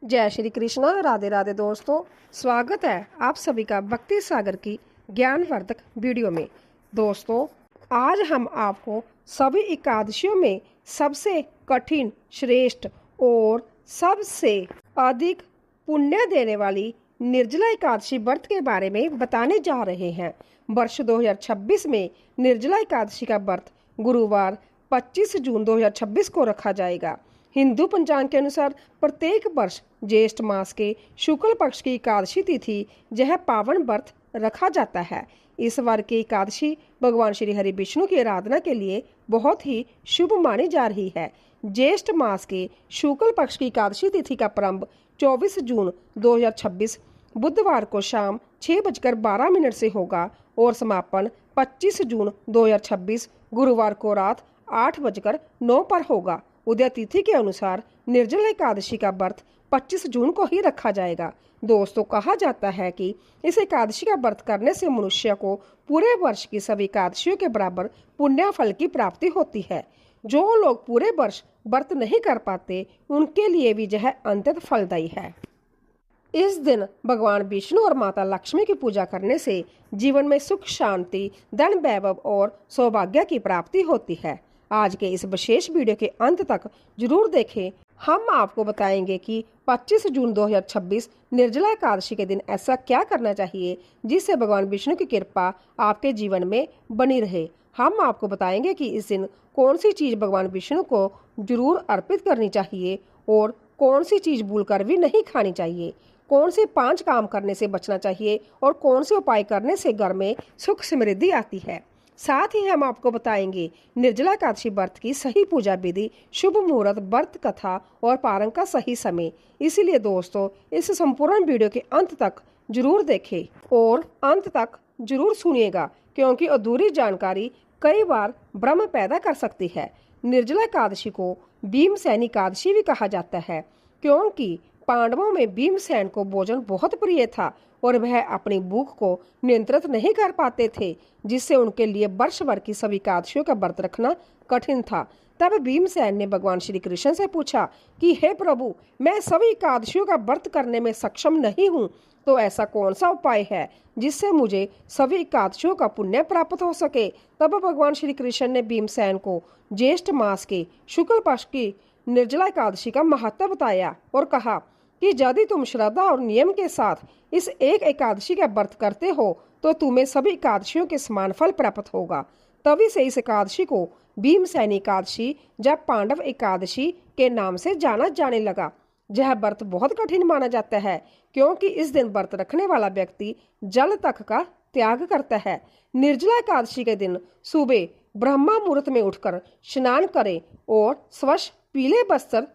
जय श्री कृष्णा। राधे राधे दोस्तों, स्वागत है आप सभी का भक्ति सागर की ज्ञानवर्धक वीडियो में। दोस्तों, आज हम आपको सभी एकादशियों में सबसे कठिन, श्रेष्ठ और सबसे अधिक पुण्य देने वाली निर्जला एकादशी व्रत के बारे में बताने जा रहे हैं। वर्ष 2026 में निर्जला एकादशी का व्रत गुरुवार 25 जून 2026 को रखा जाएगा। हिंदू पंचांग के अनुसार प्रत्येक वर्ष ज्येष्ठ मास के शुक्ल पक्ष की एकादशी तिथि यह पावन व्रत रखा जाता है। इस बार की एकादशी भगवान श्री हरि विष्णु की आराधना के लिए बहुत ही शुभ मानी जा रही है। ज्येष्ठ मास के शुक्ल पक्ष की एकादशी तिथि का प्रारंभ 24 जून 2026 बुधवार को शाम 6:12 से होगा और समापन 25 जून 2026 गुरुवार को रात 8:09 पर होगा। उदय तिथि के अनुसार निर्जला एकादशी का व्रत 25 जून को ही रखा जाएगा। दोस्तों, कहा जाता है कि इस एकादशी का व्रत करने से मनुष्य को पूरे वर्ष की सभी एकादशियों के बराबर पुण्य फल की प्राप्ति होती है। जो लोग पूरे वर्ष व्रत नहीं कर पाते उनके लिए भी यह अत्यंत फलदायी है। इस दिन भगवान विष्णु और माता लक्ष्मी की पूजा करने से जीवन में सुख, शांति, धन, वैभव और सौभाग्य की प्राप्ति होती है। आज के इस विशेष वीडियो के अंत तक जरूर देखें। हम आपको बताएंगे कि 25 जून 2026 निर्जला एकादशी के दिन ऐसा क्या करना चाहिए जिससे भगवान विष्णु की कृपा आपके जीवन में बनी रहे। हम आपको बताएंगे कि इस दिन कौन सी चीज़ भगवान विष्णु को जरूर अर्पित करनी चाहिए और कौन सी चीज़ भूलकर भी नहीं खानी चाहिए, कौन से 5 काम करने से बचना चाहिए और कौन से उपाय करने से घर में सुख समृद्धि आती है। साथ ही हम आपको बताएंगे निर्जला एकादशी व्रत की सही पूजा विधि, शुभ मुहूर्त, व्रत कथा और पारण का सही समय। इसीलिए दोस्तों, इस संपूर्ण वीडियो के अंत तक जरूर देखें और अंत तक जरूर सुनिएगा, क्योंकि अधूरी जानकारी कई बार भ्रम पैदा कर सकती है। निर्जला एकादशी को भीमसेन एकादशी भी कहा जाता है, क्योंकि पांडवों में भीमसेन को भोजन बहुत प्रिय था और वह अपनी भूख को नियंत्रित नहीं कर पाते थे, जिससे उनके लिए वर्ष भर की सभी एकादशियों का व्रत रखना कठिन था। तब भीमसेन ने भगवान श्री कृष्ण से पूछा कि हे प्रभु, मैं सभी एकादशियों का व्रत करने में सक्षम नहीं हूँ, तो ऐसा कौन सा उपाय है जिससे मुझे सभी एकादशियों का पुण्य प्राप्त हो सके। तब भगवान श्री कृष्ण ने भीमसेन को ज्येष्ठ मास के शुक्ल पक्ष की निर्जला एकादशी का महत्व बताया और कहा कि यदि तुम श्रद्धा और नियम के साथ इस एक एकादशी का व्रत करते हो तो तुम्हें सभी एकादशियों के समान फल प्राप्त होगा। तभी से इस एकादशी को भीमसेन एकादशी या पांडव एकादशी के नाम से जाना जाने लगा। यह व्रत बहुत कठिन माना जाता है, क्योंकि इस दिन व्रत रखने वाला व्यक्ति जल तक का त्याग करता है। निर्जला एकादशी के दिन सुबह ब्रह्मा मुहूर्त में उठकर स्नान करे और स्वच्छ पीले वस्त्र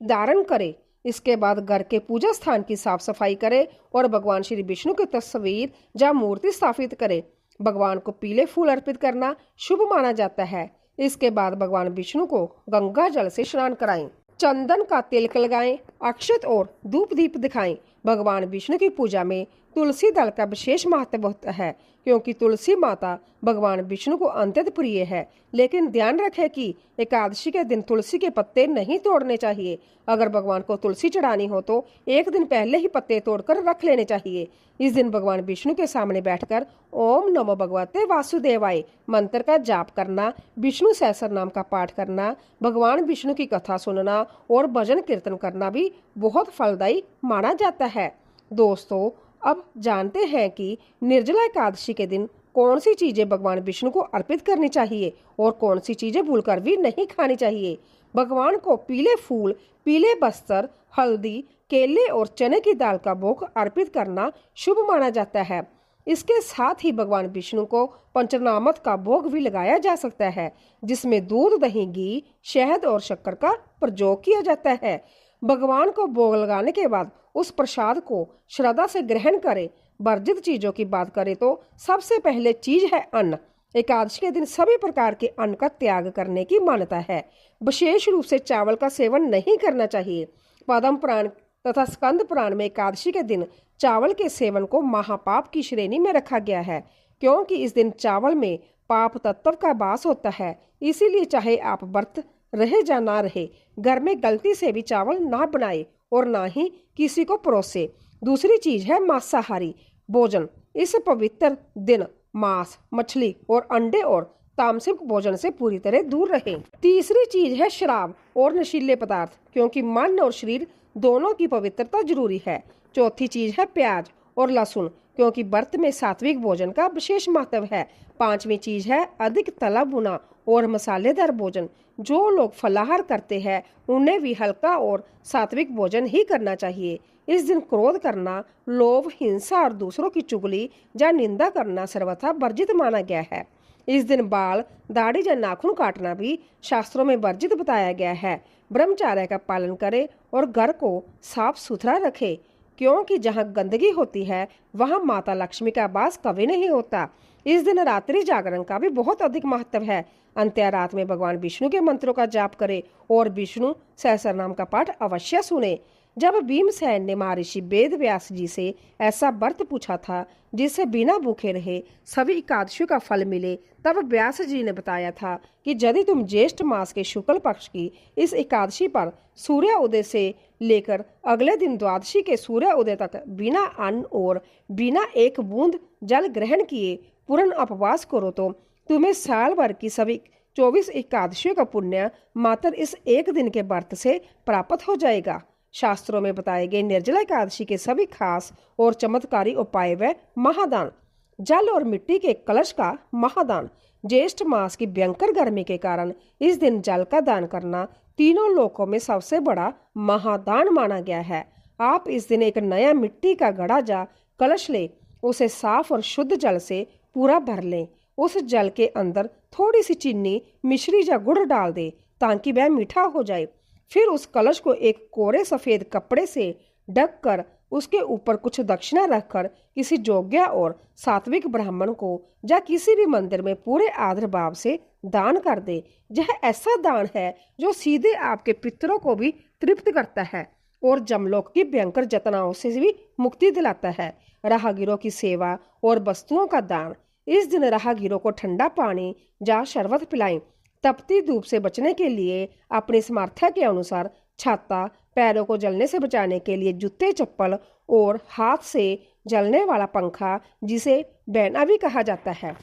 धारण करे। इसके बाद घर के पूजा स्थान की साफ सफाई करे और भगवान श्री विष्णु की तस्वीर या मूर्ति स्थापित करे। भगवान को पीले फूल अर्पित करना शुभ माना जाता है। इसके बाद भगवान विष्णु को गंगा जल से स्नान कराएं, चंदन का तिलक लगाएं, अक्षत और धूप दीप दिखाएं। भगवान विष्णु की पूजा में तुलसी दल का विशेष महत्व होता है, क्योंकि तुलसी माता भगवान विष्णु को अत्यंत प्रिय है। लेकिन ध्यान रखें कि एकादशी के दिन तुलसी के पत्ते नहीं तोड़ने चाहिए। अगर भगवान को तुलसी चढ़ानी हो तो एक दिन पहले ही पत्ते तोड़कर रख लेने चाहिए। इस दिन भगवान विष्णु के सामने बैठकर ओम नमो भगवते वासुदेवाय मंत्र का जाप करना, विष्णु सहस्त्र नाम का पाठ करना, भगवान विष्णु की कथा सुनना और भजन कीर्तन करना भी बहुत फलदायी माना जाता है। दोस्तों, अब जानते हैं कि निर्जला एकादशी के दिन कौन सी चीजें भगवान विष्णु को अर्पित करनी चाहिए और कौन सी चीजें भूलकर भी नहीं खानी चाहिए। भगवान को पीले फूल, पीले वस्त्र, हल्दी, केले और चने की दाल का भोग अर्पित करना शुभ माना जाता है। इसके साथ ही भगवान विष्णु को पंचामृत का भोग भी लगाया जा सकता है, जिसमें दूध, दही, घी, शहद और शक्कर का प्रयोग किया जाता है। भगवान को भोग लगाने के बाद उस प्रसाद को श्रद्धा से ग्रहण करें। वर्जित चीजों की बात करें तो सबसे पहले चीज है अन्न। एकादशी के दिन सभी प्रकार के अन्न का त्याग करने की मान्यता है। विशेष रूप से चावल का सेवन नहीं करना चाहिए। पद्म पुराण तथा स्कंद पुराण में एकादशी के दिन चावल के सेवन को महापाप की श्रेणी में रखा गया है, क्योंकि इस दिन चावल में पाप तत्व का वास होता है। इसीलिए चाहे आप व्रत रहे या ना रहे, घर में गलती से भी चावल ना बनाए और ना ही किसी को परोसे। दूसरी चीज है मांसाहारी भोजन। इस पवित्र दिन मांस, मछली और अंडे और तामसिक भोजन से पूरी तरह दूर रहें। तीसरी चीज है शराब और नशीले पदार्थ, क्योंकि मन और शरीर दोनों की पवित्रता जरूरी है। चौथी चीज है प्याज और लहसुन, क्योंकि व्रत में सात्विक भोजन का विशेष महत्व है। पांचवी चीज है अधिक तला भुना और मसालेदार भोजन। जो लोग फलाहार करते हैं उन्हें भी हल्का और सात्विक भोजन ही करना चाहिए। इस दिन क्रोध करना, लोभ, हिंसा और दूसरों की चुगली या निंदा करना सर्वथा वर्जित माना गया है। इस दिन बाल, दाढ़ी या नाखून काटना भी शास्त्रों में वर्जित बताया गया है। ब्रह्मचर्य का पालन करें और घर को साफ सुथरा रखें, क्योंकि जहाँ गंदगी होती है वहाँ माता लक्ष्मी का वास कभी नहीं होता। इस दिन रात्रि जागरण का भी बहुत अधिक महत्व है। अंत्य रात में भगवान विष्णु के मंत्रों का जाप करें और विष्णु सहस्रनाम का पाठ अवश्य सुने। जब भीमसेन ने महर्षि वेद व्यास जी से ऐसा व्रत पूछा था जिससे बिना भूखे रहे सभी एकादशियों का फल मिले, तब व्यास जी ने बताया था कि यदि तुम ज्येष्ठ मास के शुक्ल पक्ष की इस एकादशी पर सूर्य उदय से लेकर अगले दिन द्वादशी के सूर्य उदय तक बिना अन्न और बिना एक बूंद जल ग्रहण किए पूर्ण उपवास करो तो तुम्हें साल भर की सभी 24 एकादशियों का पुण्य मात्र इस एक दिन के व्रत से प्राप्त हो जाएगा। शास्त्रों में बताए गए निर्जला एकादशी के सभी खास और चमत्कारी उपाय व महादान। जल और मिट्टी के कलश का महादान। ज्येष्ठ मास की भयंकर गर्मी के कारण इस दिन जल का दान करना तीनों लोकों में सबसे बड़ा महादान माना गया है। आप इस दिन एक नया मिट्टी का घड़ा या कलश ले, उसे साफ और शुद्ध जल से पूरा भर लें। उस जल के अंदर थोड़ी सी चीनी, मिश्री या गुड़ डाल दे ताकि वह मीठा हो जाए। फिर उस कलश को एक कोरे सफेद कपड़े से ढक कर उसके ऊपर कुछ दक्षिणा रखकर किसी योग्य और सात्विक ब्राह्मण को या किसी भी मंदिर में पूरे आदर भाव से दान कर दे। यह ऐसा दान है जो सीधे आपके पितरों को भी तृप्त करता है और जमलोक की भयंकर जतनाओं से भी मुक्ति दिलाता है। राहगीरों की सेवा और वस्तुओं का दान। इस दिन राहगीरों को ठंडा पानी या शरबत पिलाएं। तपती धूप से बचने के लिए अपनी सामर्थ्य के अनुसार छाता, पैरों को जलने से बचाने के लिए जूते, चप्पल और हाथ से जलने वाला पंखा, जिसे बैना भी कहा जाता है,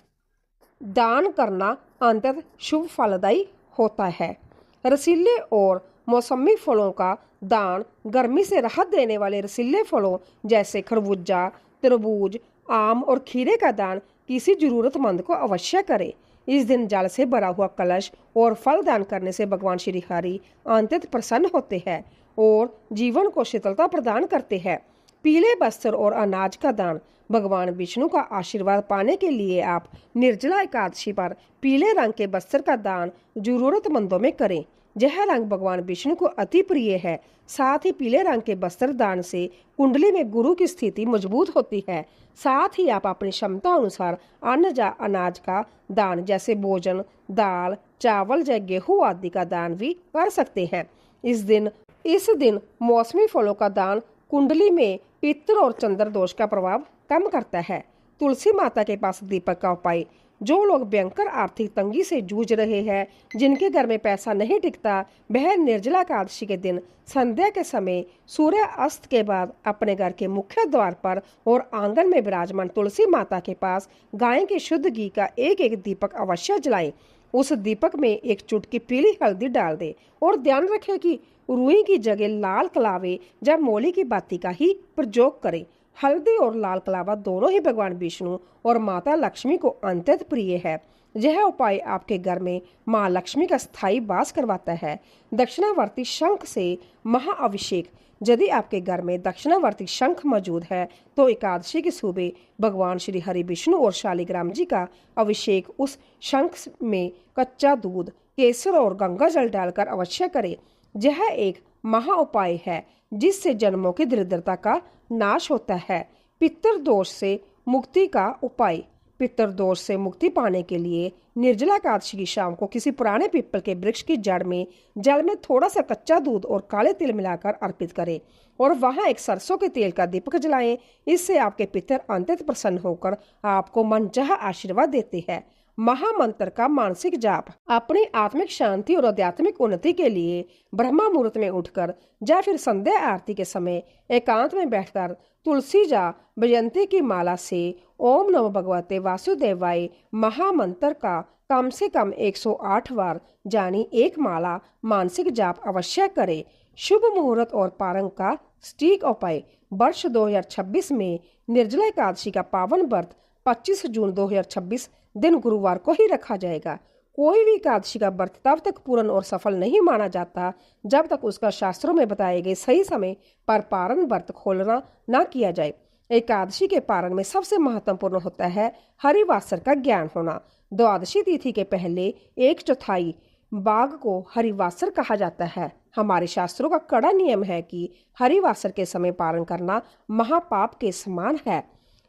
दान करना अंततः शुभ फलदायी होता है। रसीले और मौसमी फलों का दान। गर्मी से राहत देने वाले रसीले फलों जैसे खरबूजा, तरबूज, आम और खीरे का दान किसी जरूरतमंद को अवश्य करें। इस दिन जल से भरा हुआ कलश और फल दान करने से भगवान श्री हरि अंततः प्रसन्न होते हैं और जीवन को शीतलता प्रदान करते हैं। पीले वस्त्र और अनाज का दान। भगवान विष्णु का आशीर्वाद पाने के लिए आप निर्जला एकादशी पर पीले रंग के वस्त्र का दान जरूरतमंदों में करें। यह रंग भगवान विष्णु को अति प्रिय है। साथ ही पीले रंग के वस्त्र दान से कुंडली में गुरु की स्थिति मजबूत होती है। साथ ही आप अपनी क्षमता अनुसार अन्न या अनाज का दान जैसे भोजन, दाल, चावल या गेहूं आदि का दान भी कर सकते हैं। इस दिन मौसमी फलों का दान कुंडली में पितृ और चंद्र दोष का प्रभाव कम करता है। तुलसी माता के पास दीपक का उपाय। जो लोग भयंकर आर्थिक तंगी से जूझ रहे हैं, जिनके घर में पैसा नहीं टिकता, वह निर्जला एकादशी के दिन संध्या के समय सूर्य अस्त के बाद अपने घर के मुख्य द्वार पर और आंगन में विराजमान तुलसी माता के पास गाय के शुद्ध घी का एक एक दीपक अवश्य जलाएं। उस दीपक में एक चुटकी पीली हल्दी डाल दे और ध्यान रखें कि रुई की जगह लाल कलावे या मोली की बाती का ही प्रयोग करें। हल्दी और लाल कलावा दोनों ही भगवान विष्णु और माता लक्ष्मी को अत्यंत प्रिय है। यह उपाय आपके घर में माँ लक्ष्मी का स्थायी वास करवाता है। दक्षिणावर्ती शंख से महाअभिषेक। यदि आपके घर में दक्षिणावर्ती शंख मौजूद है तो एकादशी की सुबह भगवान श्री हरि विष्णु और शालिग्राम जी का अभिषेक उस शंख में कच्चा दूध, केसर और गंगा जल डालकर अवश्य करें। यह एक महा उपाय है जिससे जन्मों की दरिद्रता का नाश होता है। पितृदोष से मुक्ति का उपाय। पितृदोष से मुक्ति पाने के लिए निर्जला एकादशी की शाम को किसी पुराने पीपल के वृक्ष की जड़ में जल में थोड़ा सा कच्चा दूध और काले तिल मिलाकर अर्पित करें और वहां एक सरसों के तेल का दीपक जलाएं। इससे आपके पितर अंततः प्रसन्न होकर आपको मनचाहा आशीर्वाद देते हैं। महामंत्र का मानसिक जाप। अपनी आत्मिक शांति और आध्यात्मिक उन्नति के लिए ब्रह्म मुहूर्त में उठकर या फिर संध्या आरती के समय एकांत में बैठकर तुलसी या वैजयंती की माला से ओम नमो भगवते वासुदेवाय महामंत्र का कम से कम 108 बार यानी एक माला मानसिक जाप अवश्य करें। शुभ मुहूर्त और पारंग का सटीक उपाय। वर्ष 2026 में निर्जला एकादशी का पावन व्रत 25 जून 2026 दिन गुरुवार को ही रखा जाएगा। कोई भी एकादशी का व्रत तब तक पूर्ण और सफल नहीं माना जाता जब तक उसका शास्त्रों में बताए गए सही समय पर पारण व्रत खोलना न किया जाए। एकादशी के पारण में सबसे महत्वपूर्ण होता है हरिवासर का ज्ञान होना। द्वादशी तिथि के पहले 1/4 भाग को हरिवासर कहा जाता है। हमारे शास्त्रों का कड़ा नियम है कि हरिवासर के समय पारण करना महापाप के समान है,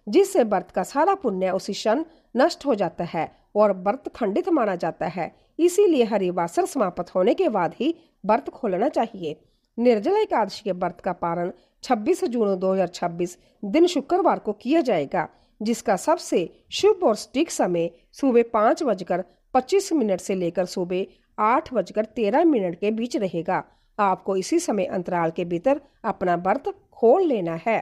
जिससे व्रत का सारा पुण्य उसी क्षण नष्ट हो जाता है और व्रत खंडित माना जाता है। इसीलिए हरिवासर समाप्त होने के बाद ही व्रत खोलना चाहिए। निर्जला एकादशी के व्रत का पारण 26 जून 2026 दिन शुक्रवार को किया जाएगा, जिसका सबसे शुभ और सटीक समय सुबह 5:25 से लेकर सुबह 8:13 के बीच रहेगा। आपको इसी समय अंतराल के भीतर अपना व्रत खोल लेना है।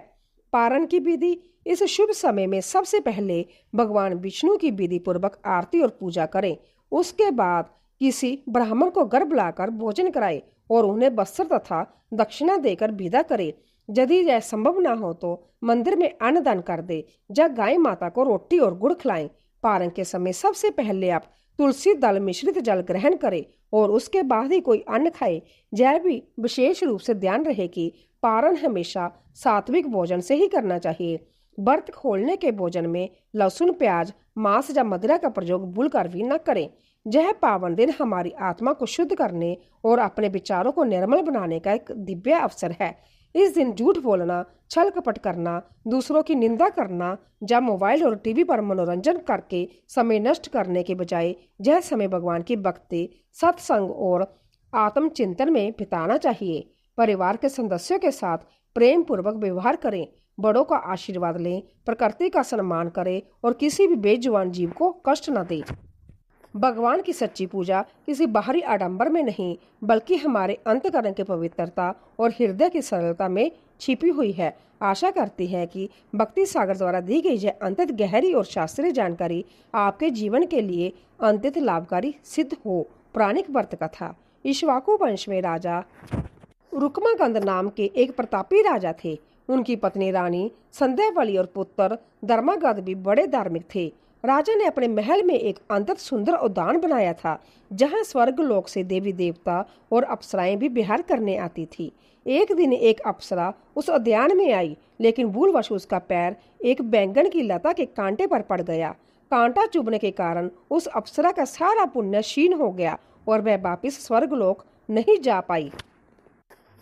पारण की विधि। इस शुभ समय में सबसे पहले भगवान विष्णु की विधि पूर्वक आरती और पूजा करें। उसके बाद किसी ब्राह्मण को घर बुलाकर भोजन कराएं और उन्हें वस्त्र तथा दक्षिणा देकर विदा करें। यदि यह संभव न हो तो मंदिर में अन्नदान कर दे या गाय माता को रोटी और गुड़ खिलाएं। पारण के समय सबसे पहले आप तुलसी दल मिश्रित जल ग्रहण करें और उसके बाद ही कोई अन्न खाए। यह भी विशेष रूप से ध्यान रहे कि पारण हमेशा सात्विक भोजन से ही करना चाहिए। व्रत खोलने के भोजन में लहसुन, प्याज, मांस या मदिरा का प्रयोग भूलकर भी न करें। यह पावन दिन हमारी आत्मा को शुद्ध करने और अपने विचारों को निर्मल बनाने का एक दिव्य अवसर है। इस दिन झूठ बोलना, छल कपट करना, दूसरों की निंदा करना या मोबाइल और टीवी पर मनोरंजन करके समय नष्ट करने के बजाय यह समय भगवान की भक्ति, सत्संग और आत्मचिंतन में बिताना चाहिए। परिवार के सदस्यों के साथ प्रेम पूर्वक व्यवहार करें, बड़ों का आशीर्वाद लें, प्रकृति का सम्मान करें और किसी भी बेजुबान जीव को कष्ट न दें। भगवान की सच्ची पूजा किसी बाहरी आडंबर में नहीं बल्कि हमारे अंतःकरण की पवित्रता और हृदय की सरलता में छिपी हुई है। आशा करती है कि भक्ति सागर द्वारा दी गई यह अत्यंत गहरी और शास्त्रीय जानकारी आपके जीवन के लिए अत्यंत लाभकारी सिद्ध हो। पौराणिक व्रत कथा। इक्ष्वाकु वंश में राजा रुक्मागंध नाम के एक प्रतापी राजा थे। उनकी पत्नी रानी संध्यावली और पुत्र धर्मागंध भी बड़े धार्मिक थे। राजा ने अपने महल में एक अत्यंत सुंदर उद्यान बनाया था, जहां स्वर्ग लोक से देवी देवता और अप्सराएं भी विहार करने आती थी। एक दिन एक अप्सरा उस उद्यान में आई, लेकिन भूलवश उसका पैर एक बैंगन की लता के कांटे पर पड़ गया। कांटा चुभने के कारण उस अप्सरा का सारा पुण्य क्षीण हो गया और वह वापिस स्वर्ग लोक नहीं जा पाई।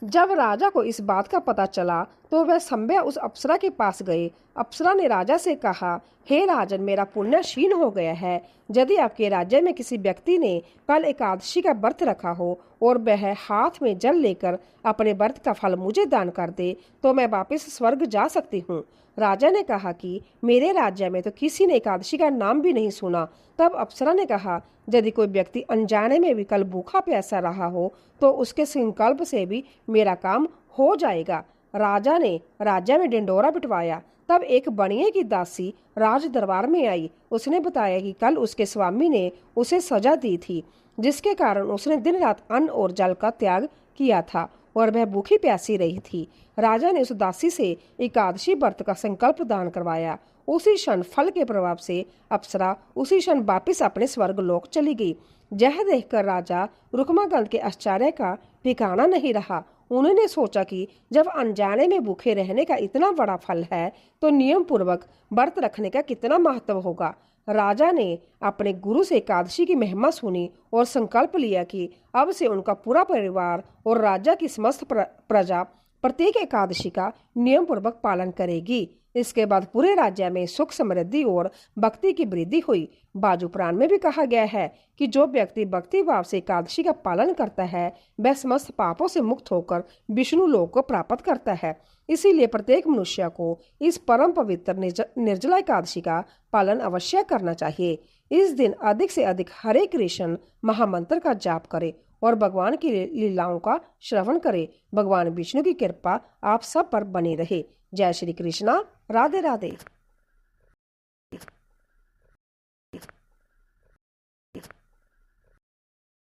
जब राजा को इस बात का पता चला तो वह संभ्य उस अप्सरा के पास गए। अप्सरा ने राजा से कहा, हे राजन, मेरा पुण्य क्षीण हो गया है। यदि आपके राज्य में किसी व्यक्ति ने कल एकादशी का व्रत रखा हो और वह हाथ में जल लेकर अपने व्रत का फल मुझे दान कर दे तो मैं वापस स्वर्ग जा सकती हूँ। राजा ने कहा कि मेरे राज्य में तो किसी ने एकादशी का नाम भी नहीं सुना। तब अप्सरा ने कहा, यदि कोई व्यक्ति अनजाने में भी कल भूखा प्यासा रहा हो तो उसके संकल्प से भी मेरा काम हो जाएगा। राजा ने राज्य में ढिंढोरा पिटवाया। तब एक बनिए की दासी राज दरबार में आई। उसने बताया कि कल उसके स्वामी ने उसे सजा दी थी, जिसके कारण उसने दिन रात अन्न और जल का त्याग किया था और वह भूखी प्यासी रही थी। राजा ने उस दासी से एकादशी व्रत का संकल्प दान करवाया। उसी क्षण फल के प्रभाव से अप्सरा उसी क्षण वापिस अपने स्वर्ग लोक चली गई। यह देखकर राजा रुक्मागंध के आश्चर्य का ठिकाना नहीं रहा। उन्होंने सोचा कि जब अनजाने में भूखे रहने का इतना बड़ा फल है तो नियम पूर्वक व्रत रखने का कितना महत्व होगा। राजा ने अपने गुरु से एकादशी की महिमा सुनी और संकल्प लिया कि अब से उनका पूरा परिवार और राजा की समस्त प्रजा प्रत्येक एकादशी का नियम पूर्वक पालन करेगी। इसके बाद पूरे राज्य में सुख, समृद्धि और भक्ति की वृद्धि हुई। बाजू पुराण में भी कहा गया है कि जो व्यक्ति भक्ति भाव से एकादशी का पालन करता है वह समस्त पापों से मुक्त होकर विष्णु लोक को प्राप्त करता है। इसीलिए प्रत्येक मनुष्य को इस परम पवित्र निर्जला एकादशी का पालन अवश्य करना चाहिए। इस दिन अधिक से अधिक हरे कृष्ण महामंत्र का जाप करें और भगवान की लीलाओं का श्रवण करें। भगवान विष्णु की कृपा आप सब पर बनी रहे। जय श्री कृष्णा। राधे राधे।